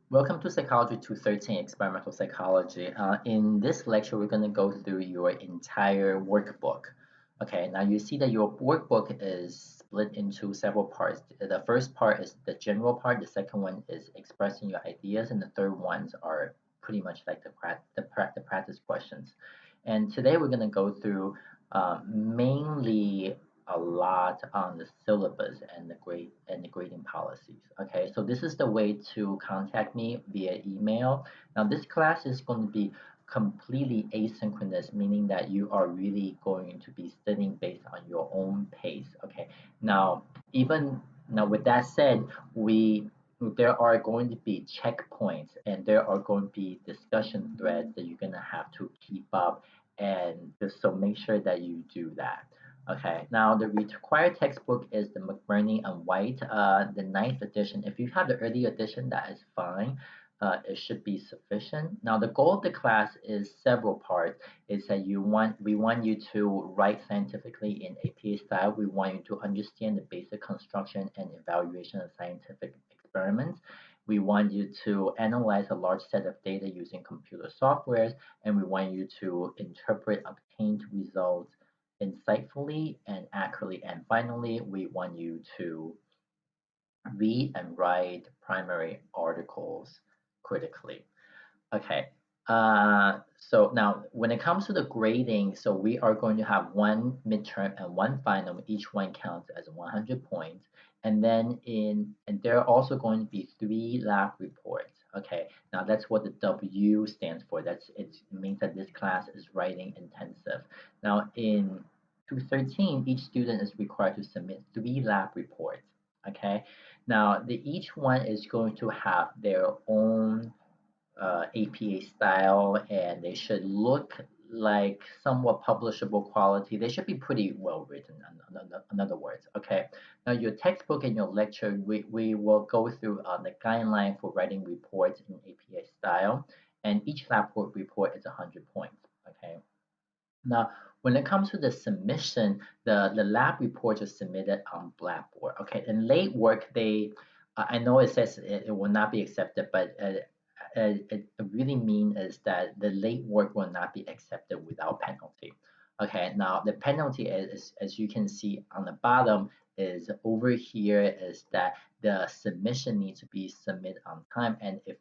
Welcome to Psychology 213 Experimental Psychology. In this lecture, we're going to go through your entire workbook. Okay, now you see that your workbook is split into several parts. The first part is the general part, the second one is expressing your ideas, and the third ones are pretty much like the practice questions. And today we're going to go through mainly a lot on the syllabus and the grading policies. Okay, so this is the way to contact me via email. Now this class is going to be completely asynchronous, meaning that you are really going to be studying based on your own pace. Okay, now even now with that said, we there are going to be checkpoints and there are going to be discussion threads that you're going to have to keep up, and just so make sure that you do that. Okay, now the required textbook is the McBurney and White, the ninth edition. If you have the early edition, that is fine. It should be sufficient. Now the goal of the class is several parts. Is that we want you to write scientifically in APA style. We want you to understand the basic construction and evaluation of scientific experiments. We want you to analyze a large set of data using computer softwares, and we want you to interpret obtained results insightfully and accurately. And finally, we want you to read and write primary articles critically. Okay. So now when it comes to the grading, so we are going to have one midterm and one final. Each one counts as 100 points. And there are also going to be 3 lab reports. Okay. Now that's what the W stands for. It means that this class is writing intensive. Now in 213, each student is required to submit 3 lab reports. Okay. Now each one is going to have their own APA style, and they should look like somewhat publishable quality. They should be pretty well written, in other words. Okay. Now, your textbook and your lecture, we will go through the guideline for writing reports in APA style, and each lab report is 100 points. Okay. Now, when it comes to the submission, the lab reports are submitted on Blackboard. Okay, in late work, I know it says it will not be accepted, but it really means is that the late work will not be accepted without penalty. Okay, now the penalty is, as you can see on the bottom, is over here is that the submission needs to be submitted on time, and if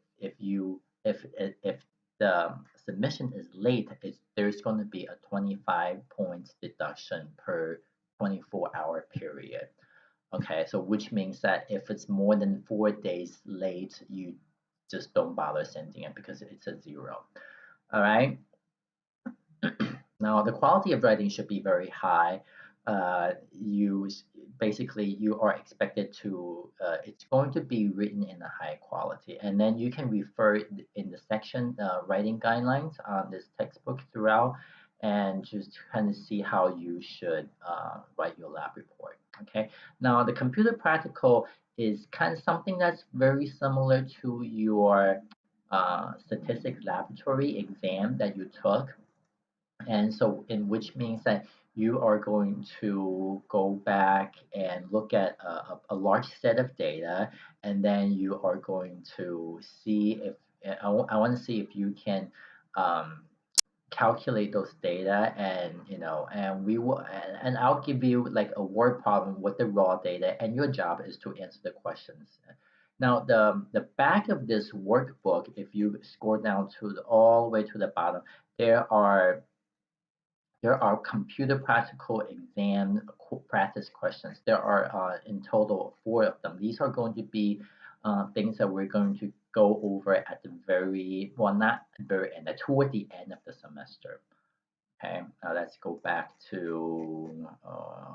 the submission is late, there's going to be a 25 points deduction per 24-hour period. Okay, so which means that if it's more than 4 days late, you just don't bother sending it because it's a zero. All right. Now the quality of writing should be very high. You basically you are expected to. It's going to be written in a high quality, and then you can refer in the section writing guidelines on this textbook throughout, and just kind of see how you should write your lab report. Okay. Now the computer practical is kind of something that's very similar to your statistics laboratory exam that you took, and so in which means that you are going to go back and look at a large set of data, and then you are going to see if I want to see if you can um, calculate those data, and and we will, and I'll give you like a word problem with the raw data, and your job is to answer the questions. Now the back of this workbook, if you scroll down to all the way to the bottom, there are computer practical exam practice questions. There are in total 4 of them. These are going to be things that we're going to go over at the very, well, not at the very end, toward the end of the semester. Okay, now let's go back to,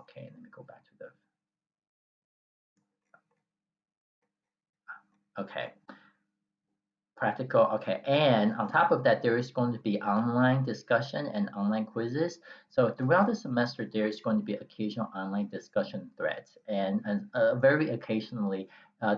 okay, let me go back to okay. Practical, okay. And on top of that, there is going to be online discussion and online quizzes. So throughout the semester, there is going to be occasional online discussion threads, and very occasionally,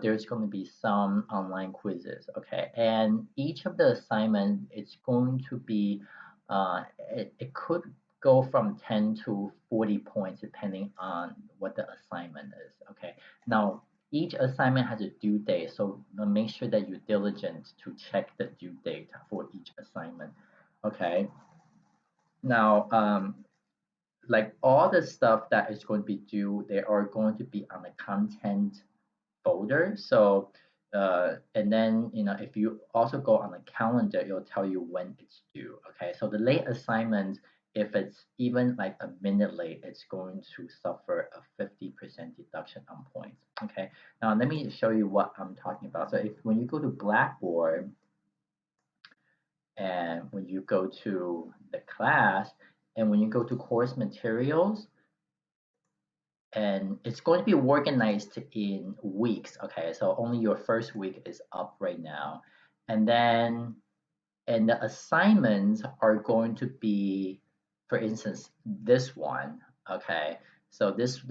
there's going to be some online quizzes, okay. And each of the assignment, it's going to be, it could go from 10 to 40 points depending on what the assignment is, okay. Now, each assignment has a due date, so make sure that you're diligent to check the due date for each assignment. Okay. Now, like all the stuff that is going to be due, they are going to be on the content folder. So, and then, if you also go on the calendar, it'll tell you when it's due. Okay. So the late assignment, if it's even like a minute late, it's going to suffer a 50% deduction on points. Okay. Now let me show you what I'm talking about. So when you go to Blackboard and when you go to the class and when you go to course materials, and it's going to be organized in weeks. Okay, so only your first week is up right now, and then the assignments are going to be, for instance, this one. Okay, so this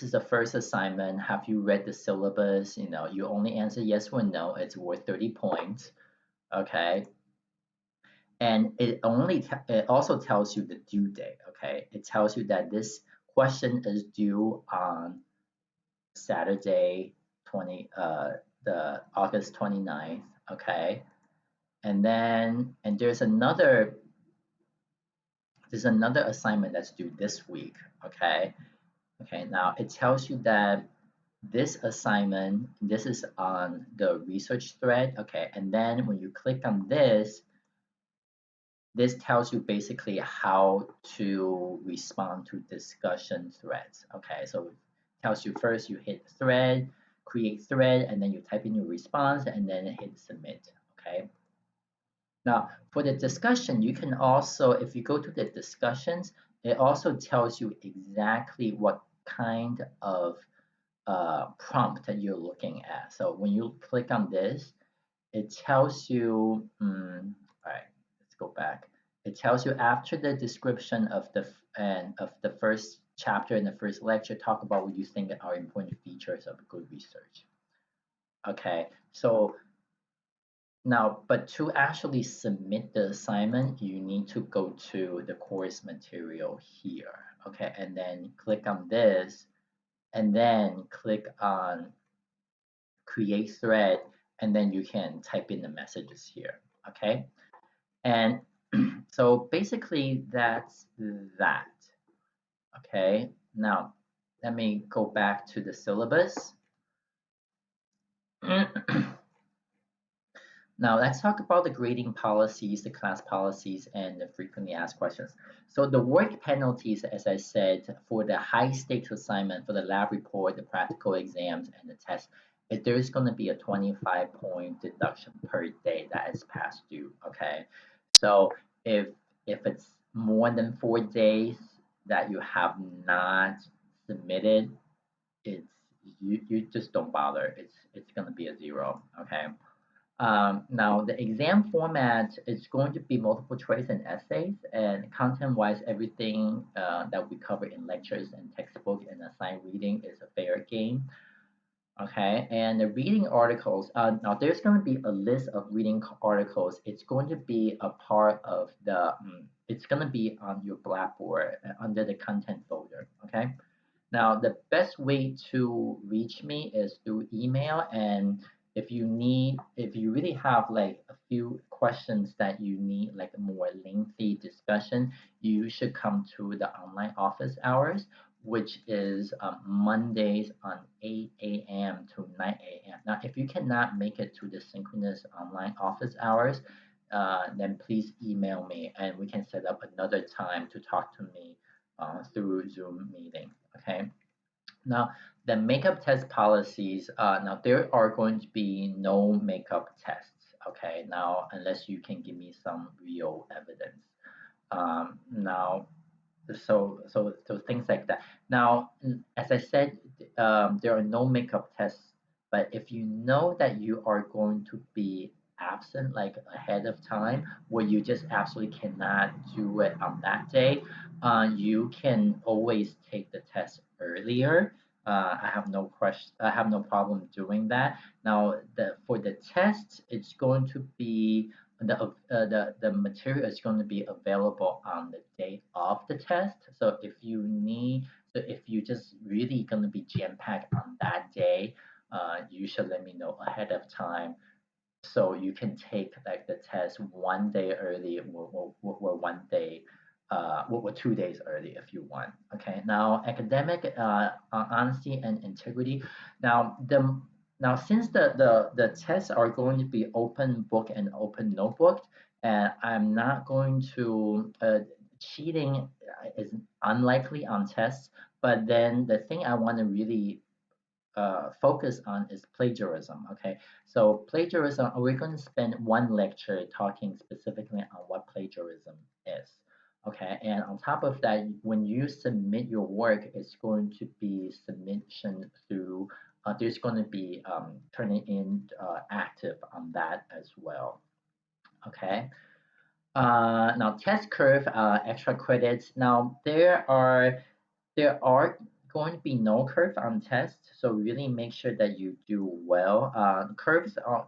is the first assignment. Have you read the syllabus? You only answer yes or no. It's worth 30 points. Okay, and it also tells you the due date. Okay, it tells you that this question is due on Saturday, the August 29th. Okay. And there's another assignment that's due this week. Okay. Okay. Now it tells you that this assignment, this is on the research thread. Okay. And then when you click on this tells you basically how to respond to discussion threads. Okay, so it tells you first you hit thread, create thread, and then you type in your response and then hit submit. Okay. Now for the discussion, you can also, if you go to the discussions, it also tells you exactly what kind of prompt that you're looking at. So when you click on this, it tells you, all right, let's go back. It tells you after the description of the first chapter in the first lecture, talk about what you think are important features of good research. Okay, so now, but to actually submit the assignment, you need to go to the course material here. Okay, and then click on this, and then click on create thread, and then you can type in the messages here. Okay. And so basically that's that. Okay, now let me go back to the syllabus. Now let's talk about the grading policies, the class policies, and the frequently asked questions. So the work penalties, as I said, for the high stakes assignment, for the lab report, the practical exams, and the test, there's going to be a 25-point deduction per day that is past due. Okay, so if it's more than 4 days that you have not submitted, it's you just don't bother. It's going to be a 0. Okay. Now, the exam format is going to be multiple choice and essays, and content-wise, everything that we cover in lectures and textbook and assigned reading is a fair game. Okay, and the reading articles, now there's going to be a list of reading articles. It's going to be a part of it's going to be on your Blackboard under the content folder. Okay. Now, the best way to reach me is through email. And if you really have like a few questions that you need like a more lengthy discussion, you should come to the online office hours, which is Mondays on 8 a.m. to 9 a.m. Now, if you cannot make it to the synchronous online office hours, then please email me and we can set up another time to talk to me through Zoom meeting. Okay. Now, the makeup test policies, now there are going to be no makeup tests. Okay. Now, unless you can give me some real evidence. Now, so things like that. Now, as I said, there are no makeup tests, but if you know that you are going to be absent like ahead of time, where you just absolutely cannot do it on that day, you can always take the test earlier. I have no question. I have no problem doing that. Now, for the test, it's going to be the material is going to be available on the day of the test. So if you just really going to be jam packed on that day, you should let me know ahead of time so you can take like the test one day early or one day or 2 days early if you want. Okay, now academic honesty and integrity. Now the since the tests are going to be open book and open notebook, and I'm not going to cheating is unlikely on tests, but then the thing I want to really focus on is plagiarism. Okay, so plagiarism, we're going to spend one lecture talking specifically on what plagiarism is. Okay, and on top of that, when you submit your work, it's going to be submission through, there's going to be turning in active on that as well. Okay, now test curve, extra credits. Now there are going to be no curve on tests, so really make sure that you do well. Curves are,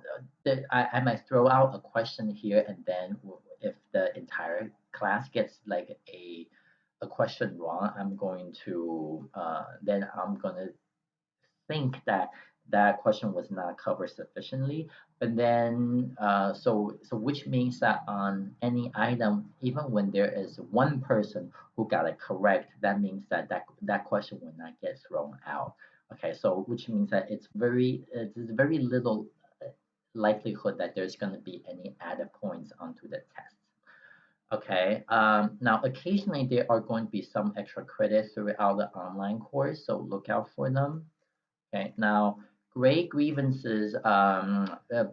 I might throw out a question here, and then if the entire class gets like a question wrong, I'm going to think that that question was not covered sufficiently. But then, so which means that on any item, even when there is one person who got it correct, that means that that question will not get thrown out. Okay, so which means that it's very little likelihood that there's going to be any added points onto the test. Okay, now occasionally there are going to be some extra credits throughout the online course, so look out for them. Okay, now grade grievances,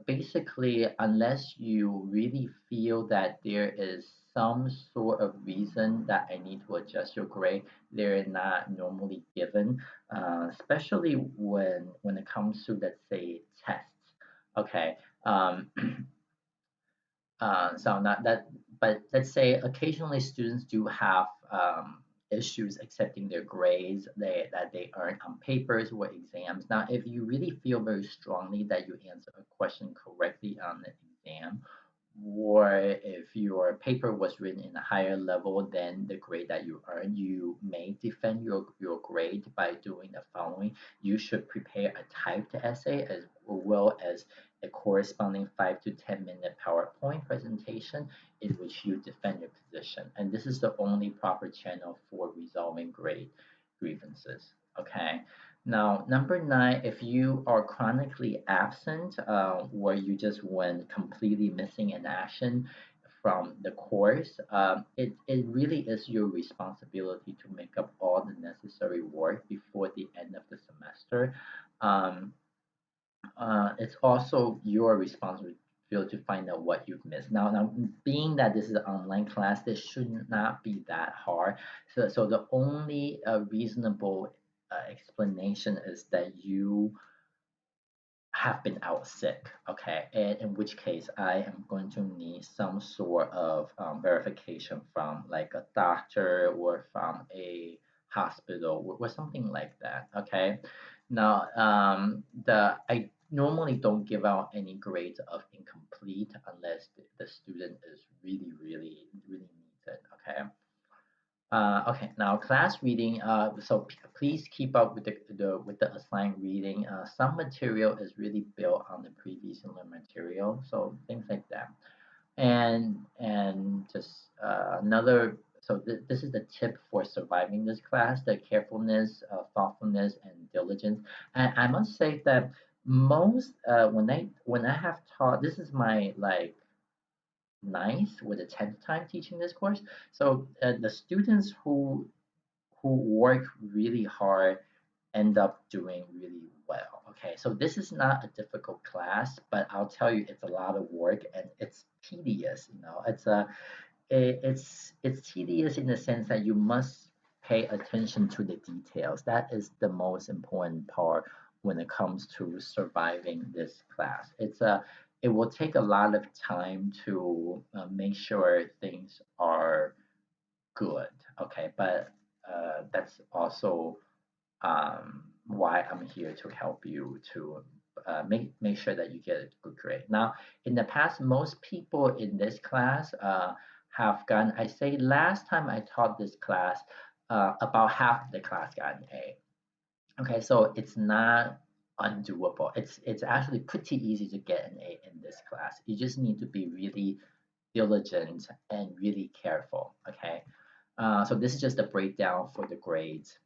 basically, unless you really feel that there is some sort of reason that I need to adjust your grade, they're not normally given, especially when it comes to, let's say, tests. Okay, so not that, but let's say occasionally students do have issues accepting their grades that they earn on papers or exams. Now, if you really feel very strongly that you answer a question correctly on the exam, or if your paper was written in a higher level than the grade that you earned, you may defend your grade by doing the following. You should prepare a typed essay as well as a corresponding 5 to 10 minute PowerPoint presentation in which you defend your position. And this is the only proper channel for resolving grade grievances. Okay. Now, number nine, if you are chronically absent or you just went completely missing in action from the course, it really is your responsibility to make up all the necessary work before the end of the semester. Um, it's also your responsibility to find out what you've missed. Now, being that this is an online class, this should not be that hard. So the only reasonable explanation is that you have been out sick, okay? And in which case, I am going to need some sort of verification from like a doctor or from a hospital or something like that, okay? Now, I normally don't give out any grades of incomplete unless the student is really needs it, okay? Okay, now class reading. So please keep up with the assigned reading. Some material is really built on the previous learned material, so things like that. And just another. So this is the tip for surviving this class: the carefulness, thoughtfulness, and diligence. And I must say that most when I have taught, this is my like ninth or the 10th time teaching this course. So the students who work really hard end up doing really well. Okay, so this is not a difficult class, but I'll tell you, it's a lot of work and it's tedious. It's tedious in the sense that you must pay attention to the details. That is the most important part when it comes to surviving this class. It will take a lot of time to make sure things are good. Okay, but that's also why I'm here to help you to make sure that you get a good grade. Now, in the past, most people in this class have gotten. I say last time I taught this class, about half of the class got an A. Okay, so it's not undoable. It's actually pretty easy to get an A in this class. You just need to be really diligent and really careful. Okay. So this is just a breakdown for the grades.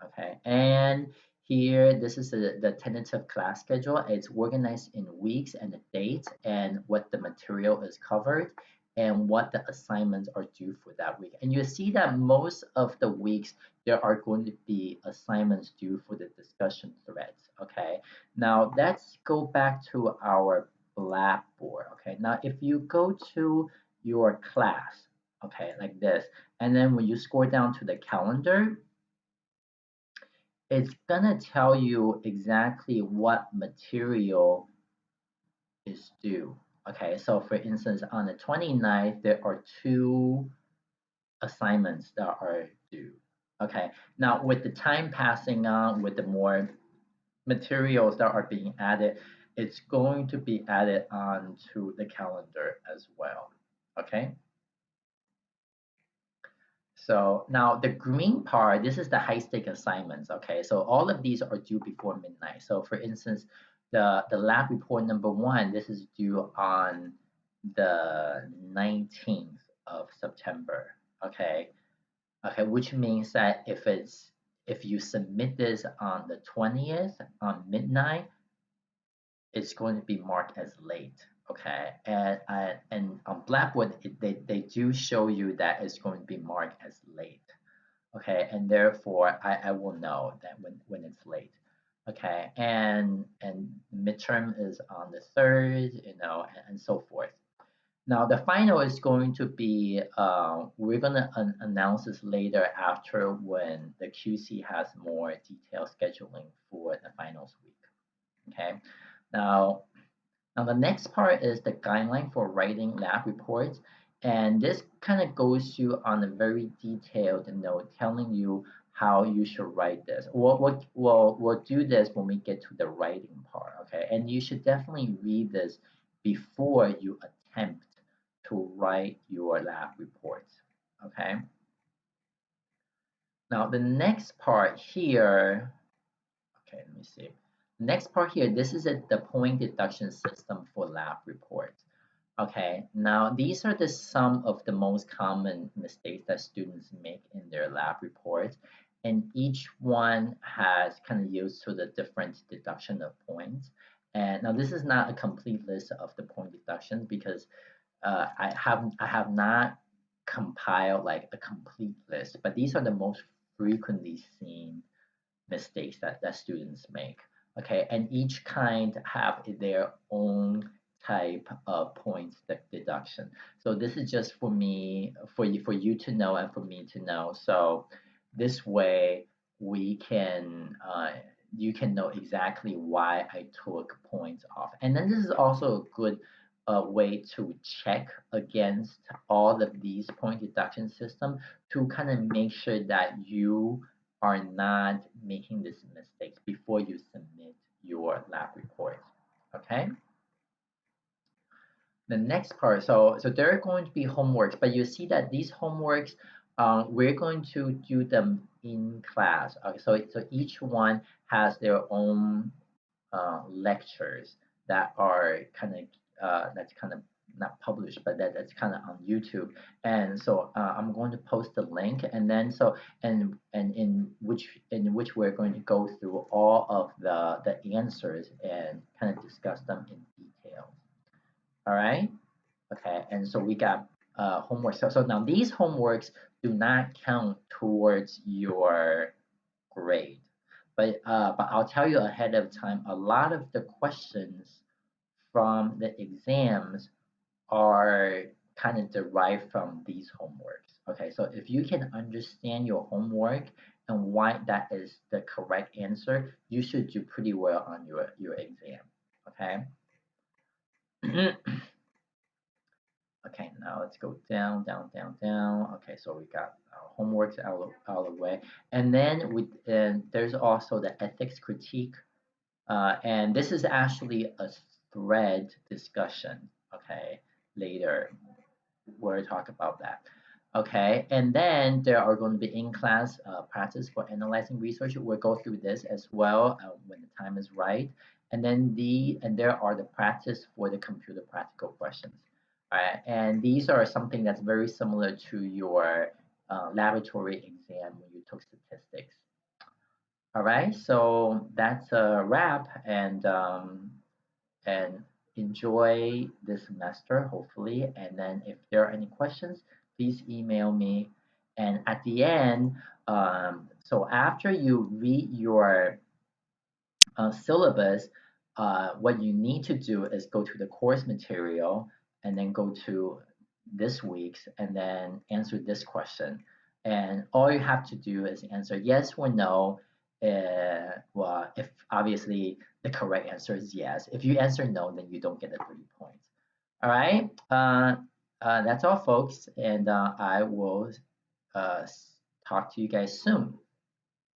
Okay, and here this is the tentative class schedule. It's organized in weeks and the dates and what the material is covered and what the assignments are due for that week. And you see that most of the weeks there are going to be assignments due for the discussion threads. Okay, now let's go back to our Blackboard. Okay, now if you go to your class, okay, like this, and then when you scroll down to the calendar, it's gonna tell you exactly what material is due. Okay, so for instance, on the 29th, there are two assignments that are due. Okay, now with the time passing on, with the more materials that are being added, it's going to be added onto the calendar as well. Okay. So now the green part, this is the high stake assignments. Okay, so all of these are due before midnight. So for instance, the lab report number one, this is due on the 19th of September. Okay, okay, which means that if you submit this on the 20th on midnight, it's going to be marked as late. Okay, and on Blackboard, they do show you that it's going to be marked as late. Okay, and therefore I will know that when it's late. Okay, and midterm is on the 3rd, and so forth. Now the final is going to be we're gonna announce this later after when the QC has more detailed scheduling for the finals week. Okay, now now the next part is the guideline for writing lab reports. And this kind of goes you on a very detailed note telling you how you should write this. We'll do this when we get to the writing part, okay? And you should definitely read this before you attempt to write your lab reports, okay? Now the next part here, okay, let me see. Next part here, this is the point deduction system for lab reports. Okay, now these are the some of the most common mistakes that students make in their lab reports, and each one has kind of used to the different deduction of points. And now this is not a complete list of the point deductions because I have not compiled like a complete list, but these are the most frequently seen mistakes that students make. Okay, and each kind have their own type of points deduction. So this is just for me, for you to know and for me to know. So this way we can you can know exactly why I took points off. And then this is also a good way to check against all of these point deduction system to kind of make sure that you are not making these mistakes before you submit your lab report. Okay. The next part, so there are going to be homeworks, but you see that these homeworks, we're going to do them in class. Okay, so each one has their own lectures that are kind of that's kind of not published, but that's kind of on YouTube. And so I'm going to post the link, and then and in which we're going to go through all of the answers and kind of discuss them in detail. All right. Okay. And so we got homework. So now these homeworks do not count towards your grade. But I'll tell you ahead of time, a lot of the questions from the exams are kind of derived from these homeworks. Okay, so if you can understand your homework and why that is the correct answer, you should do pretty well on your exam. Okay. Okay, now let's go down, down, down, down. Okay, so we got our homeworks out of the way. And then there's also the ethics critique. And this is actually a thread discussion. Okay, later we'll talk about that. Okay, and then there are going to be in-class practice for analyzing research. We'll go through this as well when the time is right. And then there are the practice for the computer practical questions. All right, and these are something that's very similar to your laboratory exam when you took statistics. All right, so that's a wrap, and enjoy this semester, hopefully. And then if there are any questions, please email me. And at the end, so after you read your syllabus, what you need to do is go to the course material and then go to this week's and then answer this question. And all you have to do is answer yes or no. Well, if obviously the correct answer is yes. If you answer no, then you don't get the 3 points. All right. That's all, folks. And I will talk to you guys soon.